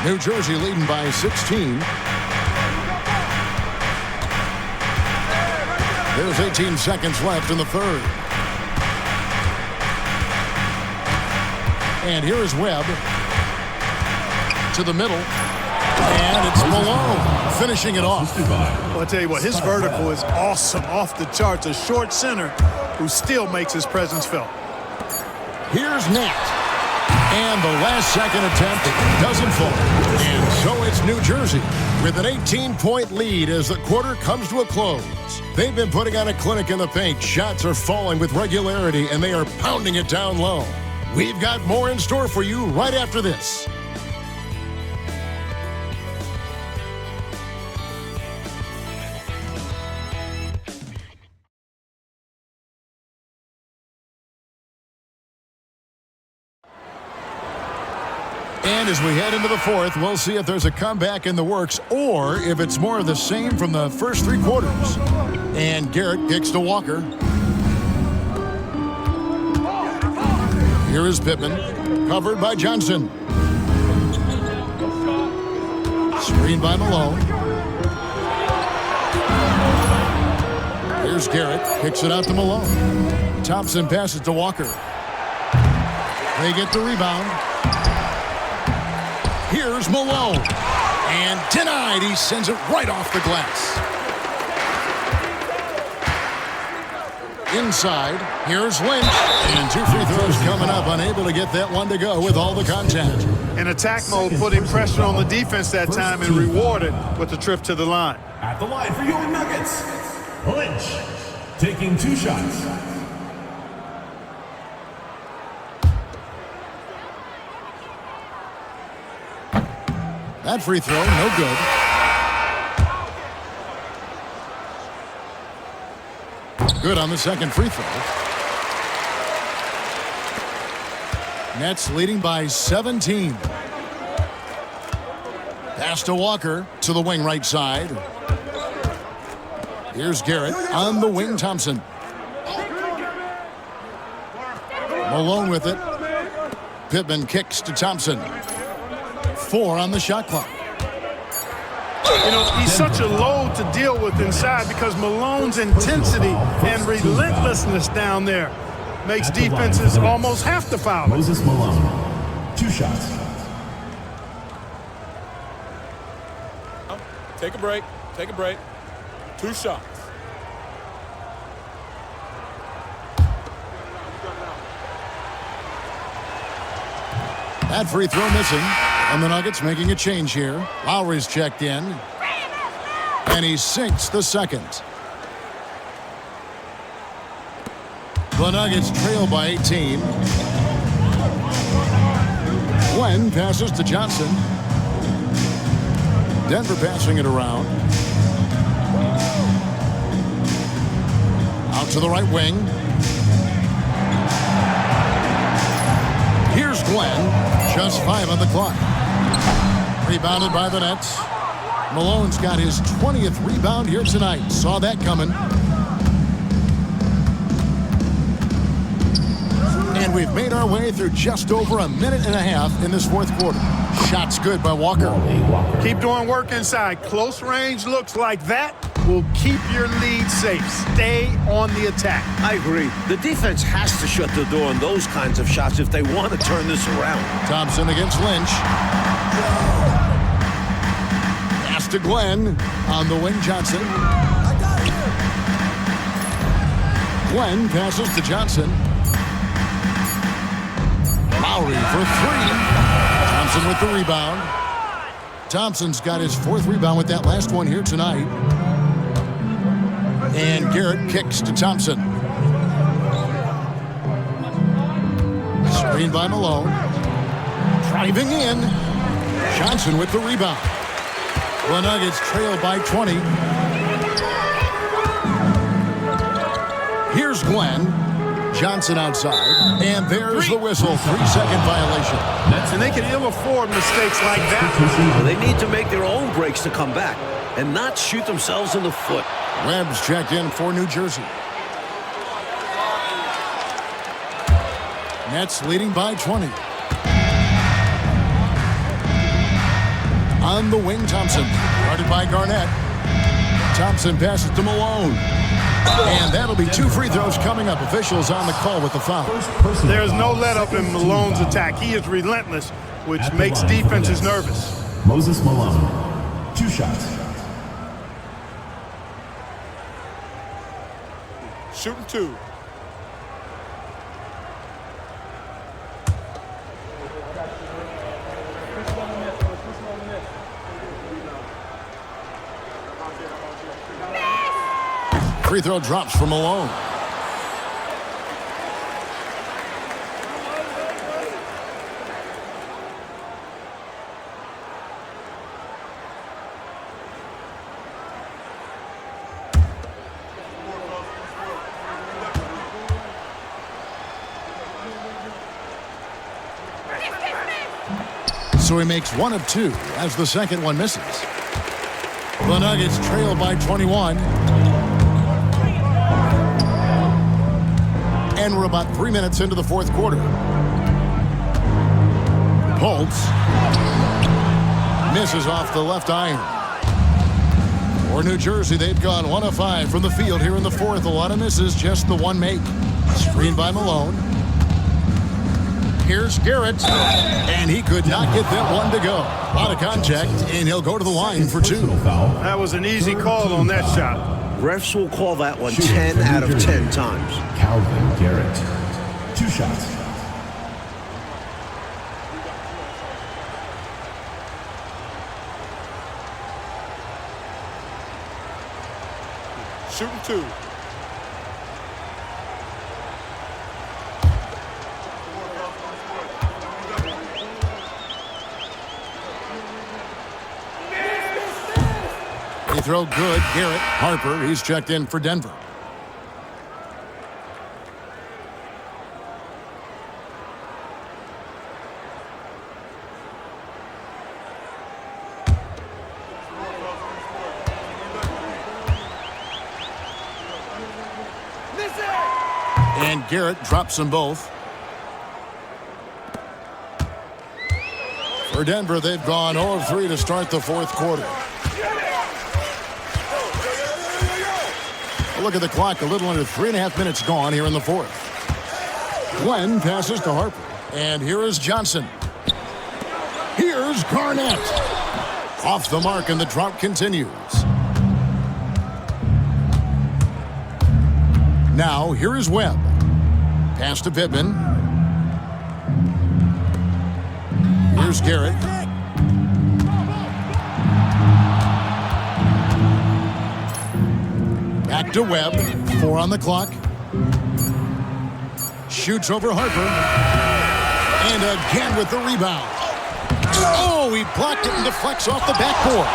New Jersey leading by 16. There's 18 seconds left in the third. And here is Webb. To the middle. And it's Malone finishing it off. Well, I'll tell you what, his vertical is awesome, off the charts. A short center who still makes his presence felt. Here's Nat. And the last second attempt doesn't fall. And so it's New Jersey with an 18-point lead as the quarter comes to a close. They've been putting on a clinic in the paint. Shots are falling with regularity, and they are pounding it down low. We've got more in store for you right after this. And as we head into the fourth, we'll see if there's a comeback in the works or if it's more of the same from the first 3 quarters. And Garrett kicks to Walker. Here is Pittman, covered by Johnson. Screen by Malone. Here's Garrett. Kicks it out to Malone. Thompson passes to Walker. They get the rebound. Here's Malone. And denied. He sends it right off the glass. Inside. Here's Lynch. And 2 free throws coming up. Unable to get that one to go with all the contact. In attack mode, putting pressure on the defense that time and rewarded with the trip to the line. At the line for your Nuggets, Lynch taking 2 shots. That free throw, no good. Good on the second free throw. Nets leading by 17. Pass to Walker to the wing right side. Here's Garrett on the wing. Thompson. Malone with it. Pittman kicks to Thompson. 4 on the shot clock. You know, he's such a load to deal with inside because Malone's intensity and relentlessness down there makes defenses almost have to foul. Moses Malone, 2 shots. Take a break. Take a break. 2 shots. That free throw missing. And the Nuggets making a change here. Lowry's checked in. And he sinks the second. The Nuggets trail by 18. Glenn passes to Johnson. Denver passing it around. Out to the right wing. Here's Glenn. Just 5 on the clock. Rebounded by the Nets. Malone's got his 20th rebound here tonight. Saw that coming. And we've made our way through just over a minute and a half in this fourth quarter. Shots good by Walker. Keep doing work inside. Close range looks like that will keep your lead safe. Stay on the attack. I agree. The defense has to shut the door on those kinds of shots if they want to turn this around. Thompson against Lynch. Pass to Glenn on the wing. Johnson. Glenn passes to Johnson. Lowry for 3. Thompson with the rebound. Thompson's got his 4th rebound with that last one here tonight. And Garrett kicks to Thompson. Screen by Malone. Driving in. Johnson with the rebound. The Nuggets trail by 20. Here's Glenn. Johnson outside. And there's the whistle. 3-second violation. And they can ill afford mistakes like that. They need to make their own breaks to come back and not shoot themselves in the foot. Webb's checked in for New Jersey. Nets leading by 20. On the wing, Thompson. Guarded by Garnett. Thompson passes to Malone. And that'll be 2 free throws coming up. Officials on the call with the foul. There's no let-up in Malone's attack. He is relentless, which makes defenses nervous. Moses Malone, 2 shots. Shooting 2. Free throw drops for Malone. So he makes 1 of 2 as the second one misses. The Nuggets trail by 21. And we're about 3 minutes into the fourth quarter. Holtz misses off the left iron. For New Jersey, they've gone 1 of 5 from the field here in the fourth. A lot of misses, just the one make. Screen by Malone. Here's Garrett, and he could not get that one to go. A lot of contact, and he'll go to the line for 2. That was an easy call on that shot. Refs will call that one 10 out of 10 times. Calvin Garrett. 2 shots. Shooting 2. He throw good. Garrett. Harper, he's checked in for Denver. And Garrett drops them both. For Denver, they've gone 0 of 3 to start the fourth quarter. Look at the clock, a little under 3.5 minutes gone here in the fourth. Glenn passes to Harper. And here is Johnson. Here's Garnett. Off the mark, and the drought continues. Now, here is Webb. Pass to Pittman. Here's Garrett. Back to Webb. 4 on the clock. Shoots over Harper. And again with the rebound. Oh, he blocked it and deflects off the backboard.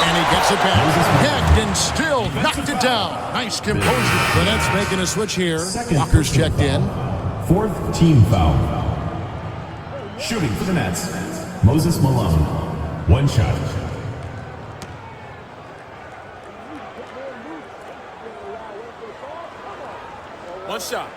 And he gets it back. Pegged and still knocked it down. Nice composure. The Nets making a switch here. Walker's checked in. 4th team foul. Shooting for the Nets, Moses Malone. 1 shot. One shot.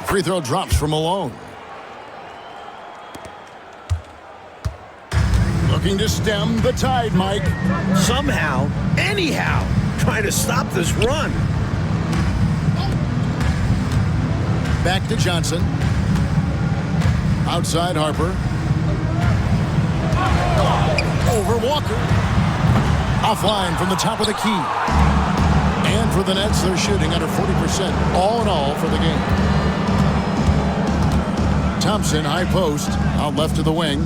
Free throw drops for Malone. Looking to stem the tide, Mike. Somehow, anyhow, trying to stop this run. Back to Johnson. Outside Harper. Over Walker. Offline from the top of the key. And for the Nets, they're shooting under 40% all in all for the game. Thompson, high post, out left to the wing.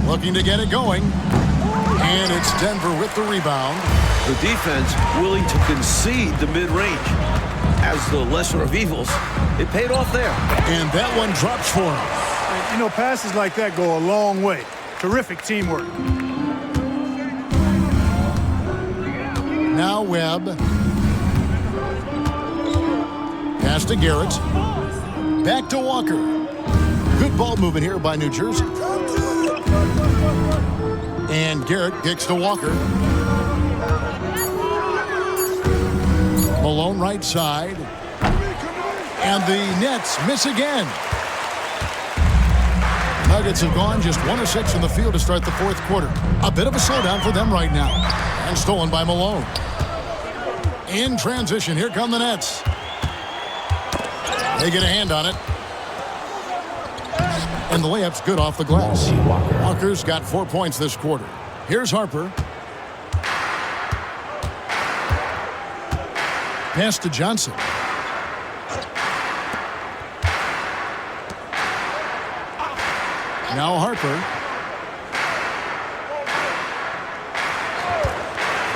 Looking to get it going. And it's Denver with the rebound. The defense willing to concede the mid-range. As the lesser of evils, it paid off there. And that one drops for him. You know, passes like that go a long way. Terrific teamwork. Now Webb. Pass to Garrett. Back to Walker. Good ball movement here by New Jersey. And Garrett kicks to Walker. Malone right side. And the Nets miss again. Nuggets have gone just 1 of 6 from the field to start the fourth quarter. A bit of a slowdown for them right now. And stolen by Malone. In transition, here come the Nets. They get a hand on it. And the layup's good off the glass. Walker's got 4 points this quarter. Here's Harper. Pass to Johnson. Now Harper.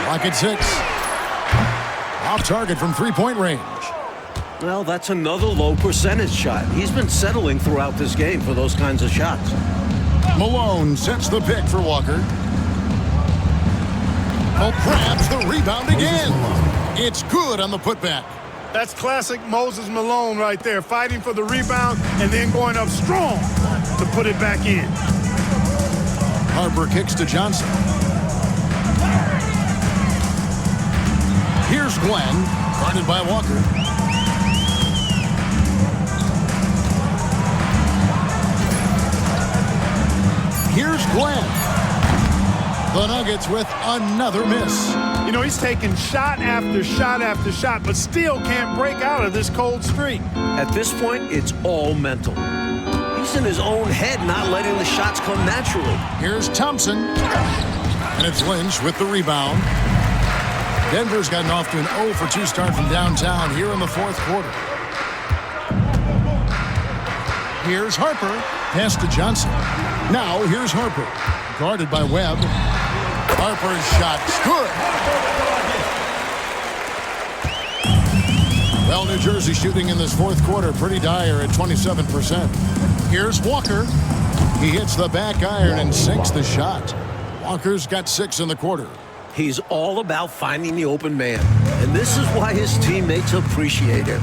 Clock at 6. Off target from 3-point range. Well, that's another low percentage shot. He's been settling throughout this game for those kinds of shots. Malone sets the pick for Walker. Oh, grabs the rebound again. It's good on the putback. That's classic Moses Malone right there, fighting for the rebound and then going up strong to put it back in. Harper kicks to Johnson. Here's Glenn, guarded by Walker. Here's Glenn. The Nuggets with another miss. You know, he's taking shot after shot after shot, but still can't break out of this cold streak. At this point, it's all mental. He's in his own head, not letting the shots come naturally. Here's Thompson. And it's Lynch with the rebound. Denver's gotten off to an 0 for 2 start from downtown here in the fourth quarter. Here's Harper. Pass to Johnson. Now here's Harper. Guarded by Webb. Harper's shot's good. Well, New Jersey shooting in this fourth quarter pretty dire at 27%. Here's Walker. He hits the back iron and sinks the shot. Walker's got 6 in the quarter. He's all about finding the open man, and this is why his teammates appreciate him.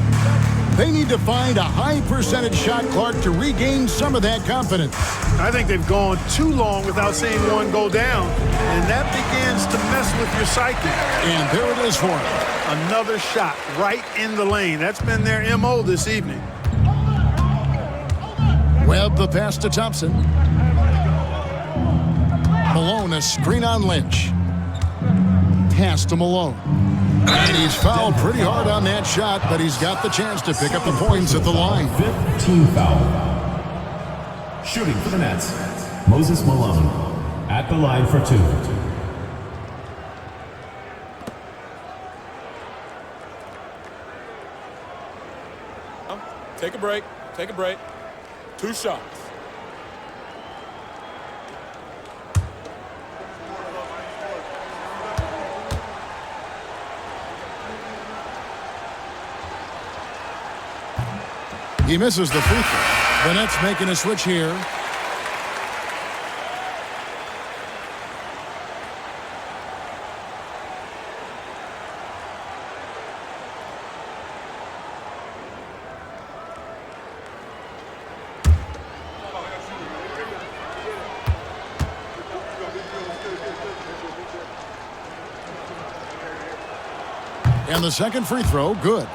They need to find a high percentage shot, Clark, to regain some of that confidence. I think they've gone too long without seeing one go down, and that begins to mess with your psyche. And there it is for him. Another shot right in the lane. That's been their MO this evening. Webb the pass to Thompson. Malone a screen on Lynch. Pass to Malone. And he's fouled pretty hard on that shot, but he's got the chance to pick up the points at the line. 5th team foul. Shooting for the Nets, Moses Malone at the line for 2. Take a break. Take a break. 2 shots. He misses the free throw. The Nets making a switch here. And the second free throw, good.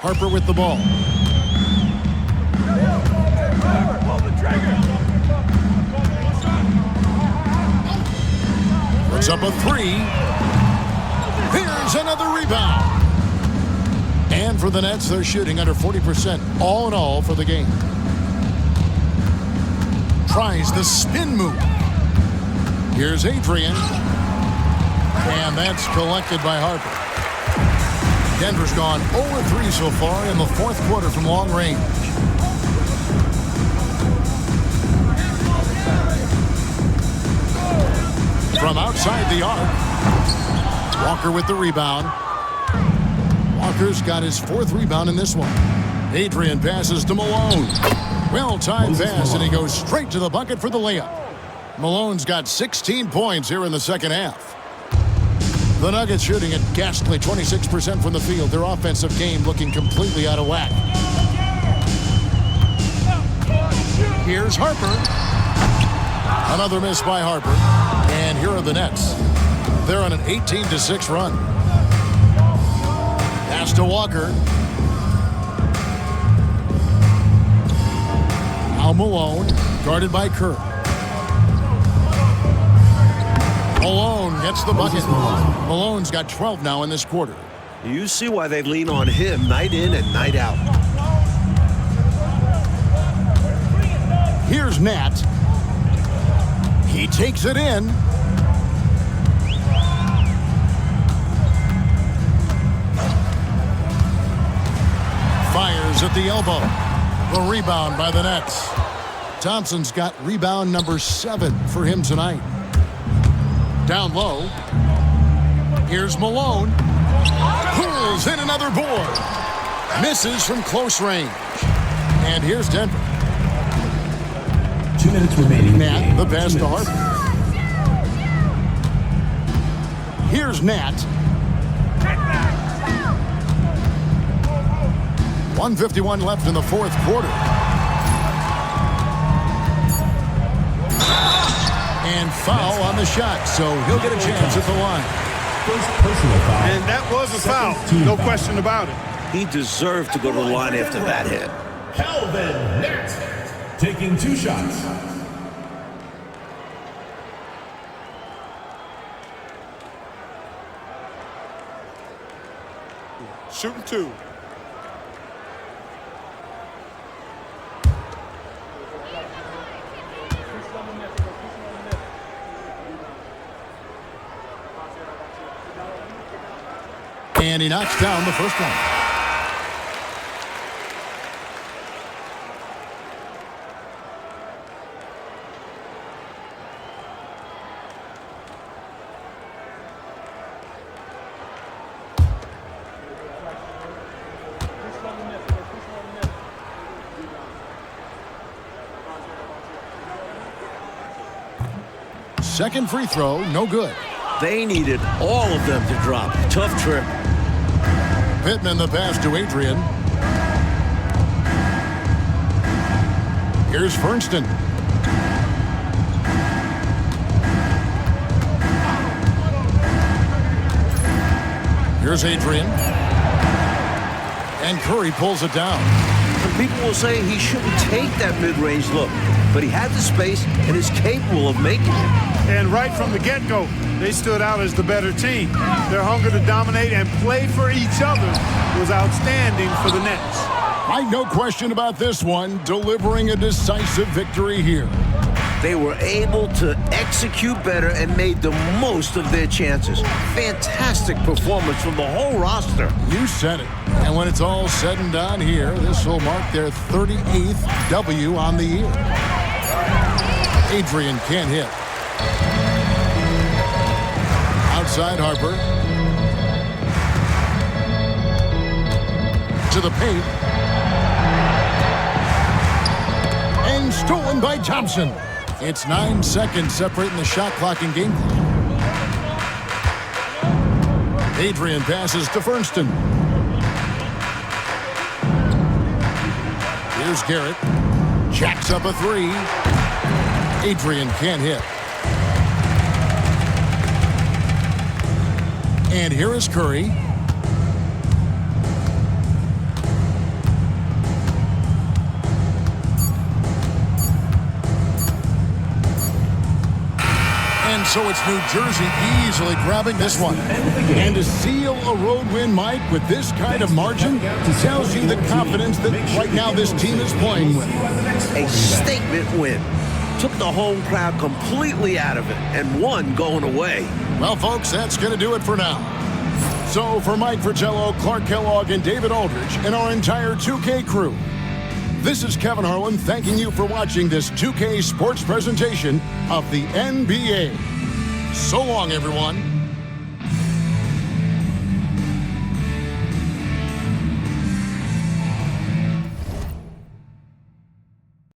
Harper with the ball. Puts up a 3. Here's another rebound. And for the Nets, they're shooting under 40% all in all for the game. Tries the spin move. Here's Adrian. And that's collected by Harper. Denver's gone 0-3 so far in the fourth quarter from long range. From outside the arc, Walker with the rebound. Walker's got his 4th rebound in this one. Adrian passes to Malone. Well-timed pass, and he goes straight to the bucket for the layup. Malone's got 16 points here in the second half. The Nuggets shooting at ghastly 26% from the field. Their offensive game looking completely out of whack. Here's Harper. Another miss by Harper. And here are the Nets. They're on an 18-6 run. Pass to Walker. Now Malone, guarded by Kerr. Malone gets the bucket. Malone's got 12 now in this quarter. You see why they lean on him night in and night out. Here's Nat. He takes it in. Fires at the elbow. The rebound by the Nets. Thompson's got rebound number 7 for him tonight. Down low. Here's Malone. Pulls in another board. Misses from close range. And here's Denver. 2 minutes remaining. Nat, the pass to Harper. Here's Nat. 1:51 left in the fourth quarter. And foul on the shot, so he'll get a chance at the line. First personal foul. And that was a foul. Team No foul. question about it. He deserved to go to the line after that hit. Kelvin Nett taking 2 shots. Shooting 2. And he knocks down the first one. Second free throw, no good. They needed all of them to drop. Tough trip. Pittman the pass to Adrian. Here's Fernston. Here's Adrian. And Curry pulls it down. And people will say he shouldn't take that mid-range look, but he had the space and is capable of making it. And right from the get-go, they stood out as the better team. Their hunger to dominate and play for each other was outstanding for the Nets. No question about this one, delivering a decisive victory here. They were able to execute better and made the most of their chances. Fantastic performance from the whole roster. You said it. And when it's all said and done here, this will mark their 38th W on the year. Adrian can't hit. Outside Harper. To the paint. And stolen by Thompson. It's 9 seconds separating the shot clock and game clock. Adrian passes to Fernston. Here's Garrett. Jacks up a 3. Adrian can't hit. And here is Curry. And so it's New Jersey easily grabbing this one. And to seal a road win, Mike, with this kind of margin, tells you the confidence that right now this team is playing with. A statement win. Took the home crowd completely out of it and won going away. Well, folks, that's going to do it for now. So for Mike Fratello, Clark Kellogg, and David Aldridge, and our entire 2K crew, this is Kevin Harlan thanking you for watching this 2K Sports presentation of the NBA. So long, everyone.